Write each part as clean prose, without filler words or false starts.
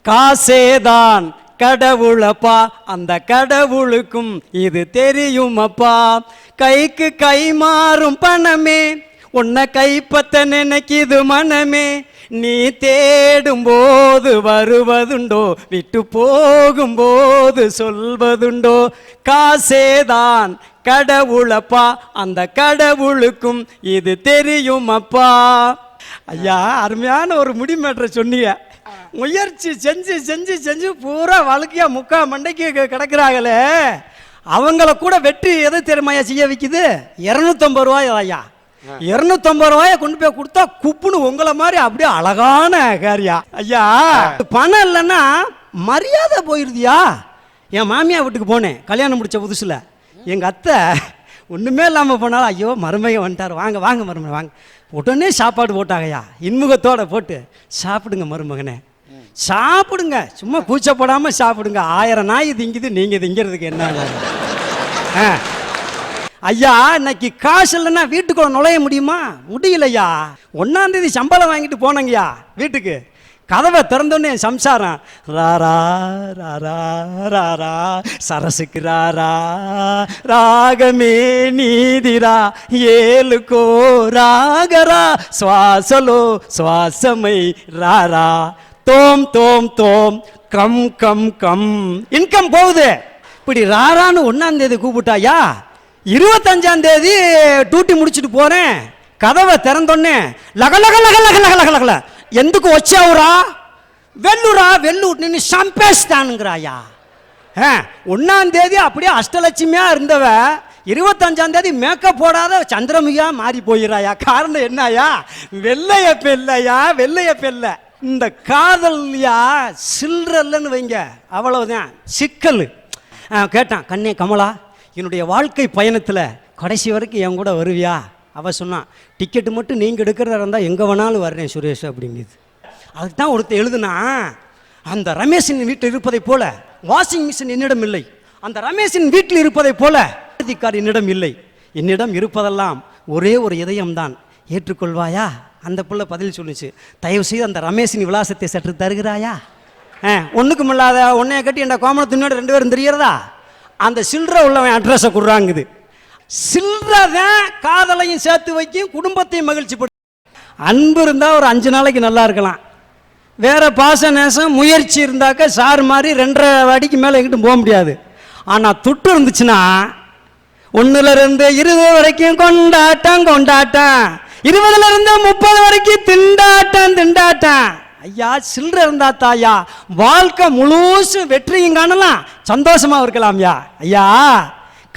காசேதான் கடவுளப்பா, அந்த கடவுளுக்கும் இது தெரியுமப்பா. கைக்கு கை மாறும் பணமே, உன்னை கைப்பத்த நினைக்கிது மனமே. நீ தேடும் போது வருவதுண்டோ, விட்டு போகும்போது சொல்வதுண்டோ. காசேதான் கடவுளப்பா, அந்த கடவுளுக்கும் இது தெரியுமப்பா. ஐயா, அருமையான ஒரு முடிமேற்ற சொன்னீங்க. முயற்சி செஞ்சு செஞ்சு செஞ்சு பூரா வாழ்க்கையா முக்கா மண்டைக்கு கிடக்குறாங்களே, அவங்கள கூட வெற்றி எது தெரியுமாயா செய்ய வைக்குது? 250 ரூபாய் ஐயா. 250 ரூபாயை கொண்டு போய் கொடுத்தா குப்புன்னு உங்களை மாதிரி அப்படியே அழகான காரியா. ஐயா, பணம் இல்லைன்னா மரியாதை போயிருதியா. என் மாமியா வீட்டுக்கு போனேன் கல்யாணம் முடிச்ச புதுசுல. எங்கள் அத்தை ஒன்றுமே இல்லாமல் போனாலும், ஐயோ மருமகன் வந்துட்டார், வாங்க வாங்க மருமகன் வாங்க. உடனே சாப்பாடு போட்டாங்கய்யா, இன்முகத்தோடு போட்டு சாப்பிடுங்க மருமகனே, சாப்பிடுங்க, சும்மா கூச்சப்படாமல் சாப்பிடுங்க. 1000 நாய் திங்குது, நீங்கள் திங்கிறதுக்கு என்ன? ஐயா, இன்னைக்கு காசு இல்லைன்னா வீட்டுக்குள்ள நுழைய முடியுமா? முடியலையா. 1ஆம் தேதி சம்பளம் வாங்கிட்டு போனங்கய்யா வீட்டுக்கு. கதவை திறந்தோடனே என் சம்சாரம் ராரா ராரா ராரா சரசுக்கு ராரா ராகமே நீதிரா ஏழுக்கோ ராகரா சுவாசலோ சுவாசமை ராரா தோம் தோம் தோம் கம் கம் கம். இன்கம் போகுது. இப்படி ராரான்னு 1ஆம் தேதி கூப்பிட்டாயா, 25ஆம் தேதி டியூட்டி முடிச்சுட்டு போறேன். கதவை திறந்தோடனே லக லக லக லக லக லக லகல ఎందుకు వచ్చావురా? వెల్లురా వెళ్ళు, నిన్ను చంపేస్తానుங்கிறாயா. 1ஆம் தேதி அப்படியே அஷ்டலட்சுமியா இருந்தவ 25ஆம் தேதி மேக்கப் போடாத சந்திரமுகியா மாறி போயிடாயா. காரணம் என்னயா? வெள்ளைய பெல்லையா, வெள்ளைய பெல்ல. இந்த காதல்யா சில்றல்லன்னு வைங்க, அவ்வளவுதான் சிக்கல். கேட்டான், கண்ணே கமலா, என்னுடைய வாழ்க்கை பயணத்தில் கடைசி வரைக்கும் என் கூட வருவியா? அவள் சொன்னான், டிக்கெட்டு மட்டும் நீங்கள் எடுக்கிறதா இருந்தால் எங்கே வேணாலும் வர்றேன் சுரேஷ் அப்படிங்குது. அதுக்கு தான் ஒருத்தர் எழுதுனா, அந்த ரமேஷின் வீட்டில் இருப்பதை போல வாஷிங் மிஷின் என்னிடம் இல்லை, அந்த ரமேஷின் வீட்டில் இருப்பதை போல கார்டு என்னிடம் இல்லை, என்னிடம் இருப்பதெல்லாம் ஒரே ஒரு இதயம்தான், ஏற்றுக்கொள்வாயா? அந்த பிள்ளை பதில் சொல்லிச்சு, தயவு செய்து அந்த ரமேஷின் விலாசத்தை சற்று தருகிறாயா? ஒன்றுக்கும் இல்லாத உன்னைய கட்டி என் கோமணத்தினோட 2 பேரும் தெரியறதா? அந்த சில்லற உள்ளவன் அட்ரஸை கொடுறாங்குது. சில்லறதான் காதலையும் சேர்த்து வைக்கும், குடும்பத்தையும் மகிழ்ச்சிப்படும். அன்பு இருந்தால் ஒரு 5 நாளைக்கு நல்லா இருக்கலாம். வேற பாச நேசம் முயற்சி இருந்தாக்க சார் மாதிரி 2.5 அடிக்கு மேலே எங்கிட்டும் போக முடியாது. ஆனால் துட்டு இருந்துச்சுன்னா 1ல இருந்து 20 வரைக்கும் கொண்டாட்டம் கொண்டாட்டம், 20ல இருந்து 30 வரைக்கும் திண்டாட்டம் திண்டாட்டம். ஐயா, சில்லற இருந்தா தாயா வாழ்க்கை முழுசு வெற்றியும் காணலாம், சந்தோஷமா இருக்கலாம்யா. ஐயா,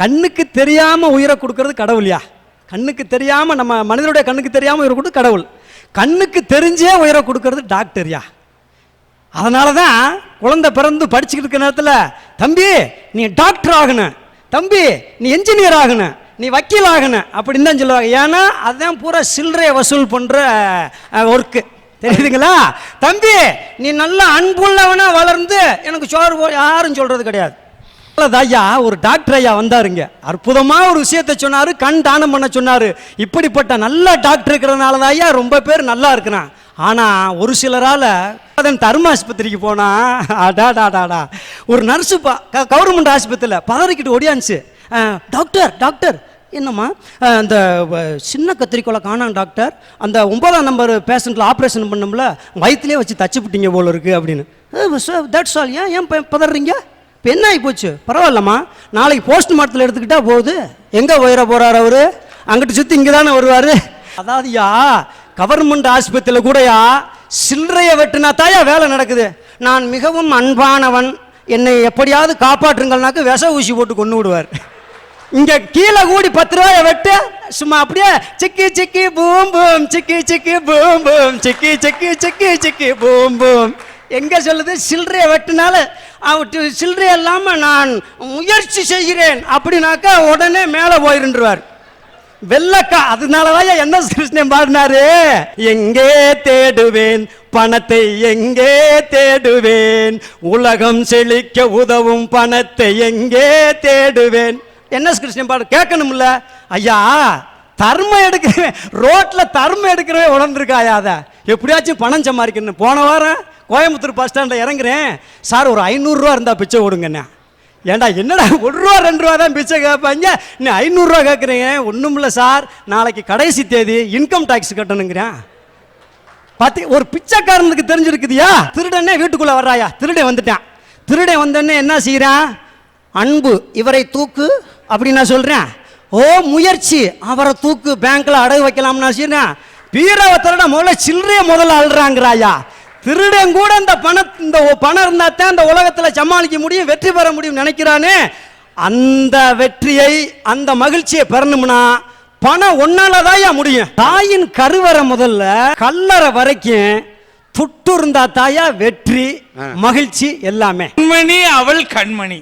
கண்ணுக்கு தெரியாம உயிரை கொடுக்கறது கடவுள்யா. கண்ணுக்கு தெரியாம, நம்ம மனிதனுடைய கண்ணுக்கு தெரியாம உயிரை கொடுத்து கடவுள், கண்ணுக்கு தெரிஞ்சே உயிரை கொடுக்கறது டாக்டர்யா. அதனால தான் குழந்தை பிறந்து படிச்சுக்கிட்டு இருக்க நேரத்தில், தம்பி நீ டாக்டர் ஆகணும், தம்பி நீ என்ஜினியர் ஆகணும், நீ வக்கீல் ஆகணும் அப்படின்னு தான் சொல்லுவாங்க. ஏன்னா அதுதான் பூரா சில்லறையை வசூல் பண்ற ஒர்க்கு, தெரியுதுங்களா? தம்பி நீ நல்ல அன்புள்ளவனா வளர்ந்து எனக்கு சோறு யாரும் சொல்றது கிடையாது. ஐயா, ஒரு டாக்டர் ஐயா வந்தாருங்க, அற்புதமா ஒரு விஷயத்தை சொன்னாரு, கண் தானம் பண்ண சொன்னாரு. இப்படிப்பட்ட நல்ல டாக்டர் இருக்கிறதுனால தான் ஐயா ரொம்ப பேர் நல்லா இருக்கிறான். ஆனா ஒரு சிலரால தர்ம ஆஸ்பத்திரிக்கு போனா அடாடாடாடா, ஒரு நர்ஸு கவர்மெண்ட் ஆஸ்பத்திரியில் பதறிக்கிட்டு ஓடியாந்துச்சு. டாக்டர் டாக்டர், என்னம்மா அந்த சின்ன கத்திரிக்கோளை காணாம் டாக்டர், அந்த 9ஆம் நம்பர் பேஷண்ட்டில் ஆப்ரேஷன் பண்ணோம்ல வயிற்றுலேயே வச்சு தச்சு விட்டீங்க போல இருக்கு அப்படின்னு. That's all. ஏன் பதறீங்க? இப்போ என்ன ஆகி போச்சு? பரவாயில்லம்மா, நாளைக்கு போஸ்ட் மார்ட்டத்தில் எடுத்துக்கிட்டா போகுது. எங்கே உயர போகிறார் அவரு? அங்கிட்டு சுற்றி இங்கே தானே வருவார். அதாவதுயா, கவர்மெண்ட் ஆஸ்பத்திரியில் கூடயா சில்லறையை வெட்டினா தாயா வேலை நடக்குது. நான் மிகவும் அன்பானவன், என்னை எப்படியாவது காப்பாற்றுங்கள்னாக்க விஷ ஊசி போட்டு கொண்டு விடுவார். இங்கே கீழே கூடி 10 ரூபாயை வெட்டு, சும்மா அப்படியே சிக்கி சிக்கி பூம் பூம், சிக்கி சிக்கி பூம் பூம், சிக்கி சிக்கி சிக்கி சிக்கி பூம் பூம். எங்கே சொல்லுது? சில்லறையை வெட்டினால சில்லறை இல்லாமல் நான் முயற்சி செய்கிறேன் அப்படின்னாக்கா உடனே மேலே போயிருந்துருவார் வெள்ளக்கா. அதனாலதான் என்ன கிருஷ்ணன் பாடினாரு, எங்கே தேடுவேன் பணத்தை, எங்கே தேடுவேன் உலகம் செழிக்க உதவும் பணத்தை, எங்கே தேடுவேன். என்ன கிருஷ்ணன் பாடு கேட்கணும்ல ஐயா. தர்மம் எடுக்கிறவன் ரோட்ல தர்மம் எடுக்கிறவே உணர்ந்துருக்காயா, அதை எப்படியாச்சும் பணம் சம்பாதிக்கணும். போன வாரம் கோயம்புத்தூர் பஸ் ஸ்டாண்டில் இறங்குறேன். சார் ஒரு 500 இருந்தால் பிச்சை கொடுங்கண்ணா. ஏண்டா என்னடா 1 ரூபா 2 ரூபா தான் பிச்சை கேட்பாங்க, நீ 500 கேட்குறீங்க. ஒன்றும் இல்லை சார், நாளைக்கு கடைசி தேதி இன்கம் டேக்ஸ் கட்டணுங்கிறேன். பார்த்து ஒரு பிச்சைக்காரனுக்கு தெரிஞ்சிருக்குதியா. திருடனே வீட்டுக்குள்ளே வர்றாயா, திருடன் வந்துட்டான். திருடன் வந்தோடனே என்ன செய்கிறான்? அன்பு இவரை தூக்கு அப்படின்னு நான் சொல்கிறேன். ஓ முயற்சி அவரை தூக்கு, பேங்க்கில் அடகு வைக்கலாம்னு நான் சொல்கிறேன். பீராவை திருட முதல்ல அழுறாங்கிறாயா. திருடன் கூட இந்த பணம் இருந்தால் தான் இந்த உலகத்தில் சமாளிக்க முடியும், வெற்றி பெற முடியும் நினைக்கிறானே. அந்த வெற்றியை அந்த மகிழ்ச்சியை பெறணும்னா பணம் ஒன்னாலதான் முடியும். தாயின் கருவறை முதல்ல கல்லறை வரைக்கும் துட்டு இருந்தா தாயா வெற்றி மகிழ்ச்சி எல்லாமே. கண்மணி அவள் கண்மணி,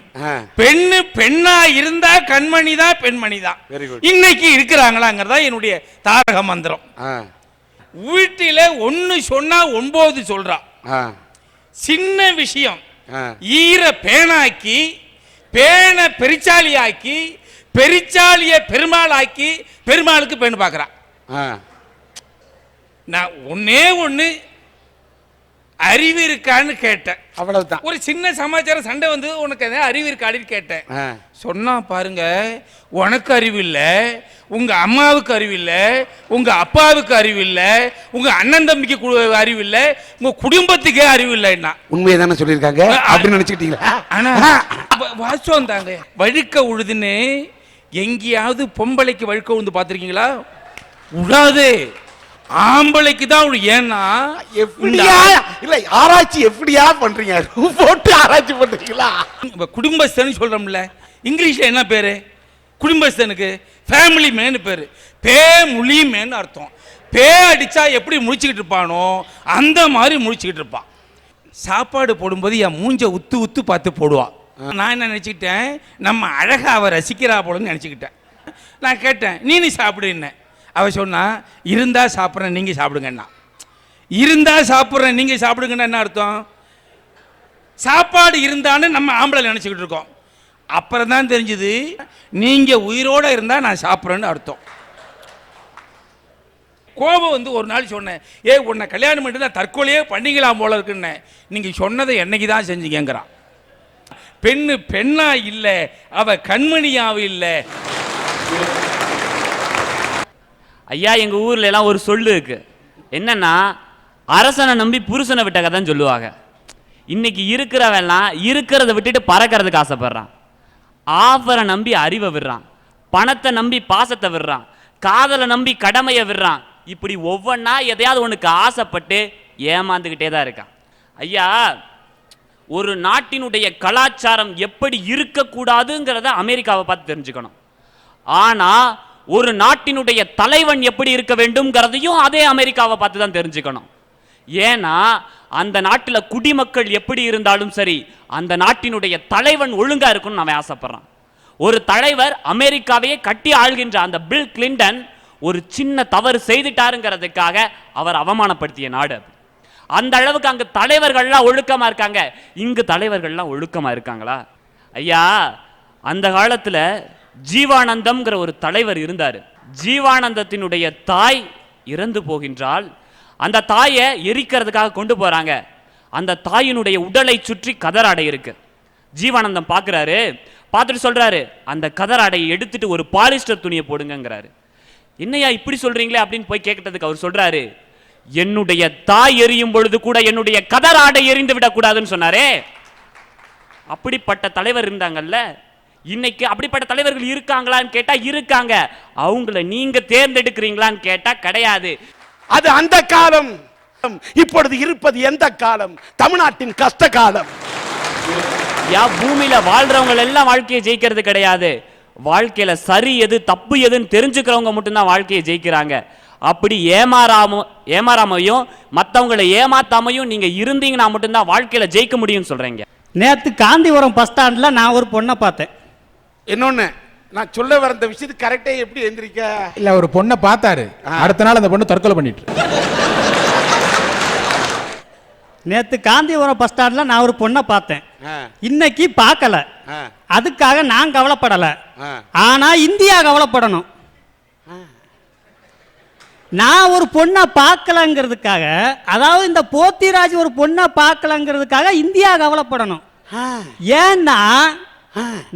பெண்ணு பெண்ணா இருந்தா கண்மணி தான் பெண்மணி தான். இன்னைக்கு இருக்கிறாங்களாங்கிறதா என்னுடைய தாரக மந்திரம். வீட்டில 1 சொன்னா 9 சொல்றா. சின்ன விஷயம் ஈர பேனாக்கி, பேனை பெரிச்சாலியாக்கி, பெரிச்சாலிய பெருமாள் ஆக்கி, பெருமாளுக்கு பெண் பார்க்கறா. நான் ஒண்ணு அறிவு இருக்கான்னு கேட்டேன், அவ்வளவுதான். ஒரு சின்ன சமாச்சாரம் சண்டை வந்து உனக்கு அறிவு இருக்கான்னு கேட்டேன். சொன்னா பாருங்க, உனக்கு அறிவு இல்ல, உங்க அம்மாவுக்கு அறிவு இல்ல, உங்க அப்பாவுக்கு அறிவு இல்ல, உங்க அண்ணன் தம்பிக்கு அறிவு இல்ல, உங்க குடும்பத்துக்கே அறிவு இல்லைன்னா. உண்மையை தானே சொல்லியிருக்காங்க அப்படின்னு நினைச்சுக்கிட்டீங்களா? ஆனா வாசம் தாங்க. வழுக்க உழுதுன்னு எங்கேயாவது பொம்பளைக்கு வழுக்க உழுந்து பார்த்திருக்கீங்களா? உடாது, ஆம்பளைக்கு தான். ஏன்னா இல்ல ஆராய்ச்சி எப்படியா பண்றீங்க, போட்டு ஆராய்ச்சி பண்றீங்களா? குடும்பஸ்தன் சொல்றோம்ல, இங்கிலீஷ்ல என்ன பேரு குடும்பஸ்தனுக்கு? ஃபேமிலி மேன் பேரு. பே முழி மேன் அர்த்தம். பே அடிச்சா எப்படி முழிச்சுக்கிட்டு இருப்பானோ அந்த மாதிரி முழிச்சுக்கிட்டு இருப்பான். சாப்பாடு போடும்போது என் மூஞ்ச உத்து உத்து பார்த்து போடுவான். நான் என்ன நினைச்சுக்கிட்டேன், நம்ம அழகா அவ ரசிக்கிறா போலன்னு நினைச்சுக்கிட்டேன். நான் கேட்டேன், நீ சாப்பிடுன்னு. அவ சொன்னா, இருந்தா சாப்பிட்றேன் நீங்க சாப்பிடுங்கண்ணா. இருந்தா சாப்பிட்றேன் நீங்க சாப்பிடுங்கன்னா என்ன அர்த்தம்? சாப்பாடு இருந்தான்னு நம்ம ஆம்பளை நினைச்சுக்கிட்டு இருக்கோம். அப்புறம் தான் தெரிஞ்சது, நீங்க உயிரோட இருந்தா நான் சாப்பிட்றேன்னு அர்த்தம். கோபம் வந்து ஒரு நாள் சொன்னேன், உன்னை கல்யாணம் பண்ணிட்டு நான் தற்கொலையே பண்ணிக்கலாம் போல இருக்குன்னு. நீங்க சொன்னதை என்னைக்கு தான் செஞ்சீங்கிறான். பெண்ணு பெண்ணா இல்ல, அவ கண்மணியாவும் இல்ல. ஐயா, எங்க ஊர்ல எல்லாம் ஒரு சொல்லு இருக்கு. என்னன்னா, அரசனை நம்பி புருஷனை விட்ட கதைன்னு சொல்லுவாங்க. இன்னைக்கு இருக்கிறவெல்லாம் இருக்கிறத விட்டுட்டு பறக்கிறதுக்கு ஆசைப்படுறான். ஆஃபரை நம்பி அறிவை விடுறான், பணத்தை நம்பி பாசத்தை விடுறான், காதலை நம்பி கடமையை விடுறான். இப்படி ஒவ்வொன்றா எதையாவது ஒன்றுக்கு ஆசைப்பட்டு ஏமாந்துக்கிட்டே தான் இருக்கான். ஐயா, ஒரு நாட்டினுடைய கலாச்சாரம் எப்படி இருக்கக்கூடாதுங்கிறத அமெரிக்காவை பார்த்து தெரிஞ்சுக்கணும். ஆனால் ஒரு நாட்டினுடைய தலைவன் எப்படி இருக்க வேண்டும்ங்கிறதையும் அதே அமெரிக்காவை பார்த்து தான் தெரிஞ்சுக்கணும். ஏன்னா அந்த நாட்டில் குடிமக்கள் எப்படி இருந்தாலும் சரி, அந்த நாட்டினுடைய தலைவன் ஒழுங்கா இருக்கும்னு அவன் ஆசைப்படுறான். ஒரு தலைவர் அமெரிக்காவையே கட்டி ஆள்கின்ற அந்த பில் கிளின்டன் ஒரு சின்ன தவறு செய்துட்டாருங்கிறதுக்காக அவர் அவமானப்படுத்திய நாடு. அந்த அளவுக்கு அங்கு தலைவர்கள்லாம் ஒழுக்கமா இருக்காங்க. இங்கு தலைவர்கள்லாம் ஒழுக்கமா இருக்காங்களா? ஐயா, அந்த காலத்துல ஜீவானந்தம்ங்கிற ஒரு தலைவர் இருந்தார். ஜீவானந்தத்தினுடைய தாய் இறந்து போகின்றால் அந்த தாயை எரிக்கிறதுக்காக கொண்டு போறாங்க. அந்த தாயினுடைய உடலை சுற்றி கதராடை இருக்கு. ஜீவானந்தம் பார்க்குறாரு, பார்த்துட்டு சொல்றாரு, அந்த கதராடையை எடுத்துட்டு ஒரு பாலிஸ்டர் துணியை போடுங்கிறாரு. என்னையா இப்படி சொல்றீங்களே அப்படின்னு போய் கேட்கறதுக்கு அவர் சொல்றாரு, என்னுடைய தாய் எரியும் பொழுது கூட என்னுடைய கதராடை எரிந்து விடக்கூடாதுன்னு சொன்னாரே. அப்படிப்பட்ட தலைவர் இருந்தாங்கல்ல. இன்னைக்கு அப்படிப்பட்ட தலைவர்கள் இருக்காங்களான்னு கேட்டா இருக்காங்க. அவங்கள நீங்க தேர்ந்தெடுக்கிறீங்களான்னு கேட்டா கிடையாது. அது அந்த காலம். இப்பொழுது இருப்பது எந்த காலம்? தமிழ்நாட்டின் கஷ்ட காலம். பூமியில வாழ்றவங்க எல்லாம் வாழ்க்கையை ஜெயிக்கிறது கிடையாது. வாழ்க்கையில சரி எது தப்பு எதுன்னு தெரிஞ்சுக்கிறவங்க மட்டும்தான் வாழ்க்கையை ஜெயிக்கிறாங்க. அப்படி ஏமாறாமையும் மற்றவங்களை ஏமாத்தாமையும் நீங்க இருந்தீங்கன்னா மட்டும்தான் வாழ்க்கையில ஜெயிக்க முடியும்னு சொல்றீங்க. நேற்று காந்திபுரம் பஸ் ஸ்டாண்ட்ல நான் ஒரு பொண்ணை பார்த்தேன். இன்னொன்னு நான் சொல்ல வர இந்த விஷயத்துக்கு கரெக்டா எப்படி எந்திரிக்க? இல்ல, ஒரு பொண்ணை பார்த்தாரு, அடுத்த நாள் அந்த பொண்ணு தற்கொலை பண்ணிட்டு. நேற்று காந்திபுரம் பஸ் ஸ்டாண்ட்ல நான் ஒரு பொண்ணை பார்த்தேன். இன்னைக்கு பார்க்கல, அதுக்காக நான் கவலைப்படல. ஆனா இந்தியா கவலைப்படணும். நான் ஒரு பொண்ணை பார்க்கலங்கிறதுக்காக, அதாவது இந்த போத்திராஜ் ஒரு பொண்ணை பார்க்கலங்கிறதுக்காக இந்தியா கவலைப்படணும். ஏன்னா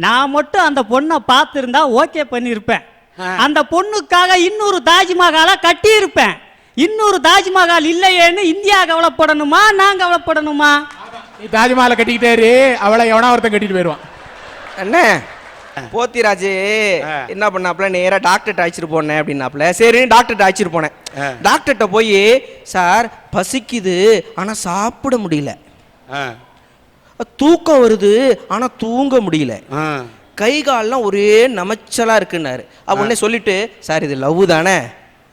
நான் மட்டும் அந்த பொண்ணை பார்த்துருந்தா ஓகே பண்ணியிருப்பேன். அந்த பொண்ணுக்காக இன்னொரு தாஜ்மஹாலை கட்டியிருப்பேன். இன்னொரு தாஜ்மஹால் இல்லையேன்னு இந்தியா கவலைப்படணுமா, நான் கவலைப்படணுமா? நீ தாஜ்மஹாலை கட்டிக்கிட்டாரு, அவளை எவனா ஒருத்தன் கட்டிட்டு போயிடுவான். அண்ணே போத்திராஜ் என்ன பண்ணாப்புல, நேரா டாக்டர்கிட்ட அழைச்சிட்டு போனேன் அப்படின்னாப்புல. சரின்னு டாக்டர்கிட்ட அழைச்சிட்டு போனேன். டாக்டர்கிட்ட போய், சார் பசிக்குது ஆனா சாப்பிட முடியல, தூக்கம் வருது ஆனா தூங்க முடியல, கை கால்லாம் ஒரே நமைச்சலா இருக்குன்னாரு. உடனே சொல்லிட்டு, சார் இது லவ் தானே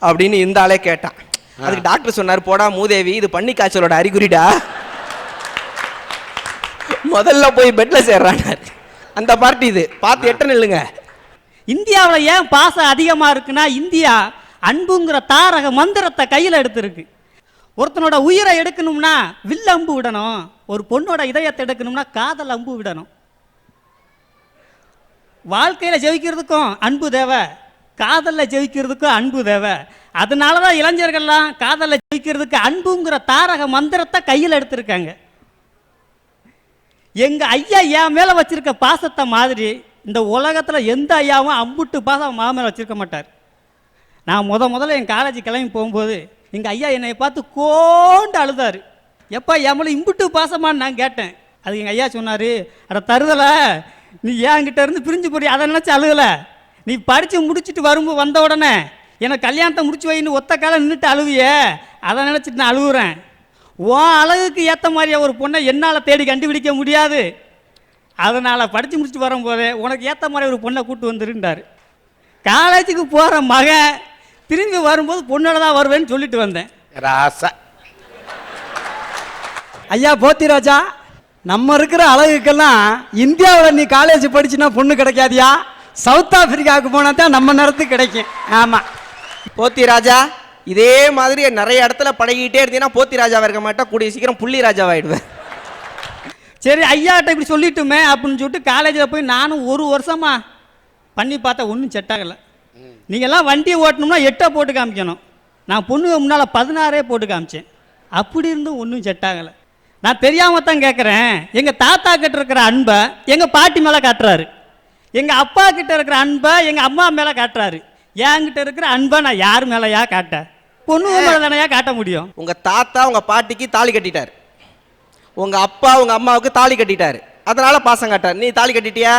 அப்படின்னு இந்த ஆளே கேட்டான். அதுக்கு டாக்டர் சொன்னார், போடா மூதேவி, இது பன்னி காய்ச்சலோட அறிகுறிடா, முதல்ல போய் பெட்ல சேர்றானாரு. அந்த பார்ட்டி இது பார்த்து எட்ட நில்லுங்க. இந்தியாவில் ஏன் பாசம் அதிகமாக இருக்குன்னா, இந்தியா அன்புங்கிற தாரக மந்திரத்தை கையில் எடுத்திருக்கு. ஒருத்தனோட உயிரை எடுக்கணும்னா வில் அம்பு விடணும், ஒரு பொண்ணோட இதயத்தை எடுக்கணும்னா காதல் அம்பு விடணும். வாழ்க்கையில் ஜெயிக்கிறதுக்கும் அன்பு தேவை, காதலில் ஜெயிக்கிறதுக்கும் அன்பு தேவை. அதனால தான் இளைஞர்கள்லாம் காதலில் ஜெயிக்கிறதுக்கு அன்புங்கிற தாரக மந்திரத்தை கையில் எடுத்திருக்காங்க. எங்கள் ஐயா என் மேலே வச்சிருக்க பாசத்தை மாதிரி இந்த உலகத்தில் எந்த ஐயாவும் அம்புட்டு பாசம் மா மேலே வச்சிருக்க மாட்டார். நான் முதல்ல என் காலேஜ் கிளம்பி போகும்போது எங்கள் ஐயா என்னை பார்த்து கோண்டு அழுதார். எப்போ எம்மளை இம்புட்டு பாசமானு நான் கேட்டேன். அதுக்கு எங்கள் ஐயா சொன்னார், அட தருதலை, நீ என்கிட்ட இருந்து பிரிஞ்சு போய் அதை நினச்சி அழுகலை, நீ படித்து முடிச்சுட்டு வந்த உடனே எனக்கு கல்யாணத்தை முடிச்சு வைன்னு ஒத்த காலம் நின்றுட்டு அழுவியே, அதை நினச்சிட்டு நான் அழுகுறேன். உன் அழகுக்கு ஏற்ற மாதிரியா ஒரு பொண்ணை என்னால் தேடி கண்டுபிடிக்க முடியாது, அதனால் படித்து முடிச்சுட்டு வரும்போதே உனக்கு ஏற்ற மாதிரி ஒரு பொண்ணை கூப்பிட்டு வந்துருந்தார். காலேஜுக்கு போகிற மகன் திரும்பி வரும்போது பொண்ணோட தான் வருவேன்னு சொல்லிட்டு வந்தேன். ராசா ஐயா போத்திராஜா, நம்ம இருக்கிற அழகுக்கெல்லாம் இந்தியாவில் நீ காலேஜ் படிச்சுன்னா பொண்ணு கிடைக்காதியா, சவுத் ஆப்பிரிக்காவுக்கு போனா தான் நம்ம நேரத்துக்கு கிடைக்கும். ஆமாம் போத்திராஜா, இதே மாதிரி நிறைய இடத்துல பழகிட்டே இருந்தீங்கன்னா போத்தி ராஜாவா இருக்க மாட்டேன், கூடிய சீக்கிரம் புள்ளி ராஜாவாயிடுவேன். சரி ஐயாட்ட இப்படி சொல்லிட்டுமே அப்படின்னு சொல்லிட்டு காலேஜில் போய் நானும் ஒரு வருஷமா பண்ணி பார்த்தா ஒன்றும் செட் ஆகலை. நீங்கள்லாம் வண்டியை ஓட்டணும்னா 8 போட்டு காமிக்கணும், நான் பொண்ணுங்க முன்னால் 16 போட்டு காமிச்சேன். அப்படி இருந்தும் ஒன்றும் செட் ஆகலை. நான் தெரியாமல் தான் கேட்குறேன், எங்கள் தாத்தா கிட்ட இருக்கிற அன்பை எங்கள் பாட்டி மேலே காட்டுறாரு, எங்கள் அப்பா கிட்ட இருக்கிற அன்பை எங்கள் அம்மா மேலே காட்டுறாரு. என்கிட்ட இருக்கிற அன்பை நான் யார் மேலேயா காட்ட? பொண்ணு மேலே தானையா காட்ட முடியும்? உங்க தாத்தா உங்க பாட்டிக்கு தாலி கட்டிட்டாரு, உங்க அப்பா உங்க அம்மாவுக்கு தாலி கட்டிட்டாரு, அதனால பாசம் காட்டார். நீ தாலி கட்டிட்டியா?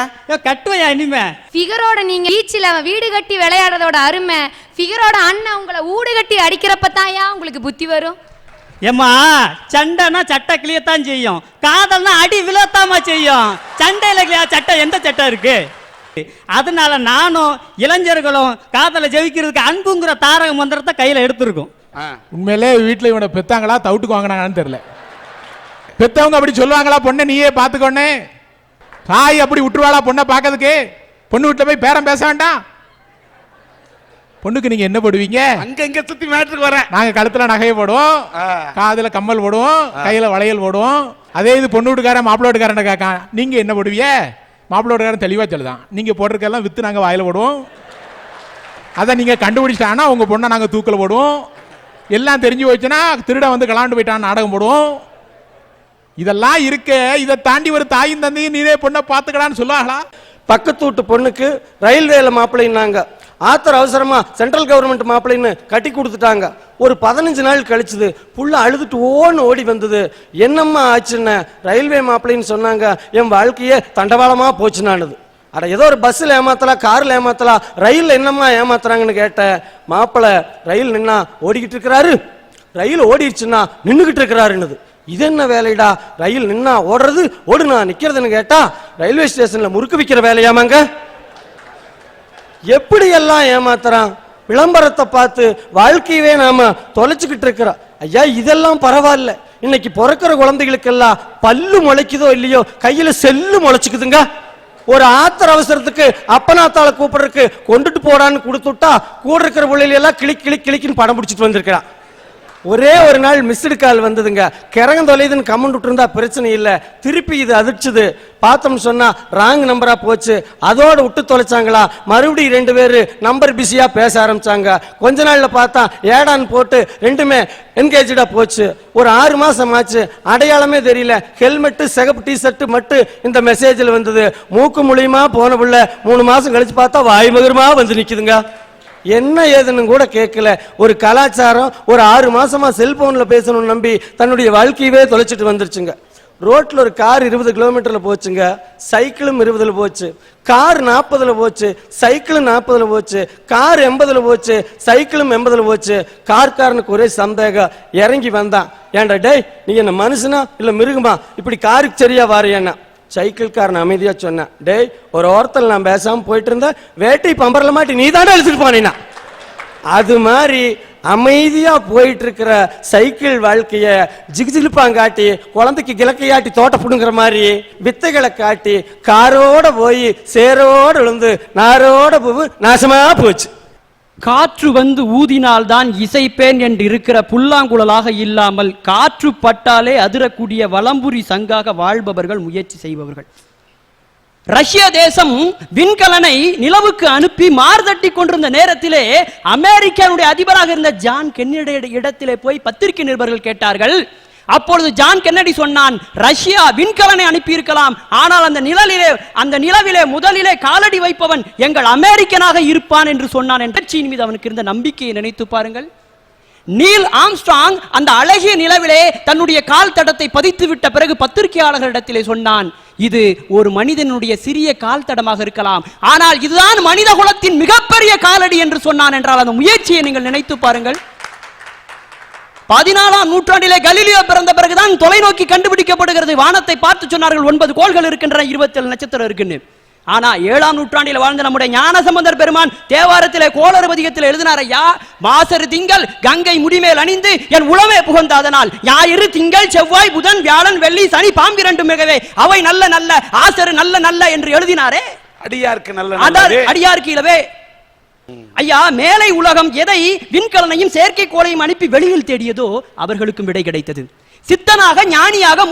கட்டுவையா இனிமே? ஃபிகரோட நீங்க பீச்சில் வீடு கட்டி விளையாடுறதோட அருமை, ஃபிகரோட அண்ணன் உங்களை ஊடு கட்டி அடிக்கிறப்ப தாயா உங்களுக்கு புத்தி வரும். ஏம்மா, சண்டைனா சட்டை கிளியத்தான் செய்யும், காதல்னா அடி விழத்தாமா செய்யும். சண்டையில் கிளியா சட்டை எந்த சட்டை இருக்கு? அதனால நானும் இளைஞர்களும் காதலை ஜெயிக்கிறதுக்கு அன்புங்கிற தாரக மந்திரத்தை கையில் எடுத்துருக்கோம். உண்மையிலே வீட்டில் இவனை பெத்தாங்களா தவிட்டுக்கு வாங்கினாங்கன்னு தெரியல. பெத்தவங்க அப்படி சொல்லுவாங்களா, பொண்ணை நீயே பார்த்துக்கொன்னே, தாய் அப்படி விட்டுருவாளா பொண்ணை பார்க்கறதுக்கு? பொண்ணு வீட்டில் போய் பேரம் பேச வேண்டாம். பொண்ணுக்கு நீங்க என்ன போடுவீங்க? அங்க இங்க சுத்தி மேட்டுக்கு வரேன். நாங்க கழுத்துல நகையை போடுவோம், காதுல கம்மல் போடுவோம், கையில வளையல் போடுவோம். அதே இது பொண்ணு வீட்டுக்காரன் மாப்பிள்ளை வீட்டுக்காரன் கேட்கான், நீங்க என்ன போடுவீங்க? மாப்பிள்ளை வீட்டுக்காரன் தெளிவா சொல்லுதான், நீங்க போட்டிருக்கெல்லாம் வித்து நாங்க வாயில போடுவோம், அதை நீங்க கண்டுபிடிச்சிட்டாங்கன்னா உங்க பொண்ணை நாங்க தூக்கல போடுவோம், எல்லாம் தெரிஞ்சு போச்சுன்னா திருட வந்து கலாண்டு போயிட்டான் நாடகம் போடுவோம். இதெல்லாம் இருக்க, இதை தாண்டி ஒரு தாயும் தந்தையும் நீரே பொண்ணை பார்த்துக்கலான்னு சொல்லுவாங்களா? பக்கத்து வீட்டு பொண்ணுக்கு ரயில்வேல மாப்பிள்ளைன்னாங்க, ஆத்திர அவசரமா சென்ட்ரல் கவர்மெண்ட் மாப்பிள்ளைன்னு கட்டி கொடுத்துட்டாங்க. ஒரு 15 நாள் கழிச்சுது, புள்ள அழுதுட்டு ஓடி வந்தது. என்னம்மா ஆச்சுன்னு ரயில்வே மாப்பிள்ளைன்னு சொன்னாங்க. என் வாழ்க்கையே தண்டவாளமா போச்சுனானுது. அட ஏதோ ஒரு பஸ்ஸில் ஏமாத்தலாம், காரில் ஏமாத்தலாம், ரயில் என்னம்மா ஏமாத்துறாங்கன்னு கேட்டேன். மாப்பிள்ளை ரயில் நின்னா ஓடிக்கிட்டு இருக்கிறாரு, ரயில் ஓடிடுச்சுன்னா நின்றுகிட்டு இருக்கிறாருன்னுது. இது என்ன வேலைடா, ரயில் நின்னா ஓடுறது, ஓடுனா நிக்கிறதுன்னு கேட்டா ரயில்வே ஸ்டேஷன்ல முறுக்கு விற்கிற வேலையாமாங்க. எப்படி எல்லாம் ஏமாத்துறான், விளம்பரத்தை பார்த்து வாழ்க்கையவே நாம தொலைச்சுக்கிட்டு இருக்கிறோம். ஐயா இதெல்லாம் பரவாயில்ல, இன்னைக்கு பிறக்கிற குழந்தைகளுக்கெல்லாம் பல்லு முளைக்குதோ இல்லையோ கையில செல்லு முளைச்சுக்குதுங்க. ஒரு ஆத்திர அவசரத்துக்கு அப்பனாத்தாளை கூப்பிடுறதுக்கு கொண்டுட்டு போடான்னு கொடுத்துட்டா கூட இருக்கிற பிள்ளைகளெல்லாம் கிளிக் கிளிக் கிளிக்குன்னு படம் பிடிச்சிட்டு வந்திருக்கிறான். ஒரே ஒரு நாள் மிஸ்டு கால் வந்ததுங்க. கிறங்க தொலைதுன்னு கமெண்ட் விட்டுருந்தா பிரச்சனை இல்லை. திருப்பி இது அதிர்ச்சுது. பார்த்தோம்னு சொன்னா ராங் நம்பரா போச்சு. அதோட விட்டு தொலைச்சாங்களா. மறுபடியும் 2 பேரு நம்பர் பிஸியா பேச ஆரம்பிச்சாங்க. கொஞ்ச நாள்ல பார்த்தா ஏடான்னு போட்டு ரெண்டுமே என்கேஜா போச்சு. ஒரு 6 மாசம் ஆச்சு. அடையாளமே தெரியல. ஹெல்மெட் சிகப்பு டிஷர்ட் மட்டும் இந்த மெசேஜில் வந்தது. மூக்கு மூலியமா போன புள்ள 3 மாசம் கழிச்சு பார்த்தா வாய்மகரமா வந்து நிக்குதுங்க. என்ன ஏதுன்னு கூட கேட்கல. ஒரு கலாச்சாரம் ஒரு 6 மாசமா செல்போன்ல பேசணும்னு நம்பி தன்னுடைய வாழ்க்கையவே தொலைச்சிட்டு வந்துருச்சுங்க. ரோட்ல ஒரு கார் 20 கிலோமீட்டர்ல போச்சுங்க. சைக்கிளும் 20ல போச்சு. கார் 40ல போச்சு. சைக்கிளும் 40ல போச்சு. கார் 80ல போச்சு. சைக்கிளும் 80ல போச்சு. கார்காரனுக்கு ஒரே சந்தேகம். இறங்கி வந்தான். ஏன்டா டேய், நீ என்ன மனுஷனா இல்ல மிருகமா இப்படி காருக்கு சரியா வாரியேன்னா? சைக்கிள்காரன் அமைதியா சொன்னான், டேய் ஒரு ஓரத்தில் நான் பேசாம போயிட்டு இருந்தேன், வேட்டை பம்பரில் மாட்டி நீ தானே எழுதிட்டு போனீனா. அது மாதிரி அமைதியா போயிட்டு இருக்கிற சைக்கிள் வாழ்க்கைய ஜிகிஜிலிப்பாங்காட்டி குழந்தைக்கு கிழக்கையாட்டி தோட்ட புடுங்குற மாதிரி வித்தைகளை காட்டி காரோட போய் சேரோட விழுந்து நாரோட போய் நாசமா போச்சு. காற்று வந்து ஊதினால்தான் இசைப்பேன் என்று இருக்கிற புல்லாங்குழலாக இல்லாமல் காற்று பட்டாலே அதிரக்கூடிய வலம்புரி சங்காக வாழ்பவர்கள், முயற்சி செய்பவர்கள். ரஷ்ய தேசம் விண்கலனை நிலவுக்கு அனுப்பி மார்தட்டி கொண்டிருந்த நேரத்திலே அமெரிக்காவுடைய அதிபராக இருந்த ஜான் கென்னடி இடத்திலே போய் பத்திரிகை நிருபர்கள் கேட்டார்கள். அப்பொழுது ஜான் கென்னடி சொன்னான், ரஷ்யா விண்கலனை அனுப்பி இருக்கலாம், ஆனால் அந்த நிலவிலே முதலிலே காலடி வைப்பவன் எங்கள் அமெரிக்கனாக இருப்பான் என்று சொன்னான். என்ற மீது அவனுக்கு இருந்த நம்பிக்கையை நினைத்து பாருங்கள். நீல் ஆம்ஸ்ட்ராங் அந்த அழகிய நிலவிலே தன்னுடைய கால் தடத்தை பதித்து விட்ட பிறகு பத்திரிகையாளர்களிடத்திலே சொன்னான், இது ஒரு மனிதனுடைய சிறிய கால் தடமாக இருக்கலாம், ஆனால் இதுதான் மனித குலத்தின் மிகப்பெரிய காலடி என்று சொன்னான். என்றால் அந்த முயற்சியை நீங்கள் நினைத்து பாருங்கள். 14ஆம் நூற்றாண்டிலே கலீலியோ பிறந்த பிறகுதான் தொலைநோக்கி கண்டுபிடிக்கப்படுகிறது. வானத்தை பார்த்து சொன்னார்கள் 9 கோள்கள் இருக்கின்றன, 27 நட்சத்திரம் இருக்குன்னு. ஆனா 7ஆம் நூற்றாண்டில் வாழ்ந்த நம்முடைய ஞானசம்பந்தர் பெருமான் தேவாரத்திலே கோளறுபதிகத்தில் எழுதினார், ஐயா மாசரு திங்கள் கங்கை முடிமேல் அணிந்து என் உளவே புகழ்ந்த அதனால் ஞாயிறு திங்கள் செவ்வாய் புதன் வியாழன் வெள்ளி சனி பாம்பிரண்டு மிகவே அவை நல்ல நல்ல ஆசரு நல்ல நல்ல என்று எழுதினாரே. அடியாருக்கு நல்ல அடியாருக்கு இல்லவே. ஐயா மேலை உலகம் எதை விண்கலனையும் செயற்கைக்கோளையும் அனுப்பி வெளியில் தேடியதோ அவர்களுக்கும் விடை கிடைத்தது. சித்தனாக ஞானியாக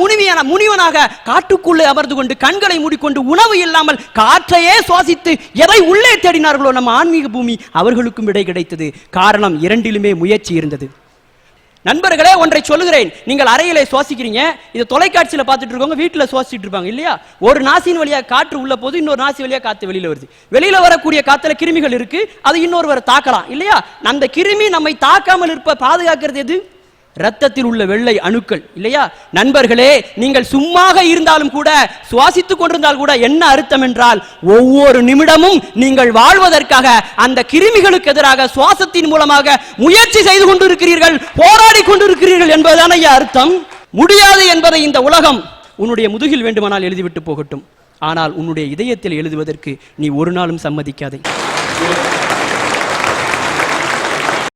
முனிவனாக காட்டுக்குள்ளே அமர்ந்து கொண்டு கண்களை மூடிக்கொண்டு உணவு இல்லாமல் காற்றையே சுவாசித்து எதை உள்ளே தேடினார்களோ நம்ம ஆன்மீக பூமி, அவர்களுக்கும் விடை கிடைத்தது. காரணம் இரண்டிலுமே முயற்சி இருந்தது. நண்பர்களே, ஒன்றை சொல்லுகிறேன். நீங்கள் அறையிலே சுவாசிக்கிறீங்க, இது தொலைக்காட்சியில் பார்த்துட்டு இருக்கவங்க வீட்டில் சுவாசிச்சுட்டு இருப்பாங்க இல்லையா? ஒரு நாசின் வழியா காற்று உள்ள போது இன்னொரு நாசி வழியா காத்து வெளியில வருது. வெளியில வரக்கூடிய காத்துல கிருமிகள் இருக்கு, அது இன்னொருவரை தாக்கலாம் இல்லையா? அந்த கிருமி நம்மை தாக்காமல் இருப்ப பாதுகாக்கிறது எது? ரத்தத்தில் உள்ள வெள்ளை அணுக்கள் இல்லையா? நண்பர்களே, நீங்கள் சும்மாக இருந்தாலும் கூட சுவாசித்துக் கொண்டிருந்தால் கூட என்ன அர்த்தம் என்றால், ஒவ்வொரு நிமிடமும் நீங்கள் வாழ்வதற்காக அந்த கிருமிகளுக்கு எதிராக சுவாசத்தின் மூலமாக முயற்சி செய்து கொண்டிருக்கிறீர்கள், போராடி கொண்டிருக்கிறீர்கள் என்பதுதான் ஐயா அர்த்தம். முடியாது என்பதை இந்த உலகம் உன்னுடைய முதுகில் வேண்டுமானால் எழுதிவிட்டு போகட்டும், ஆனால் உன்னுடைய இதயத்தில் எழுதுவதற்கு நீ ஒரு நாளும் சம்மதிக்காதே.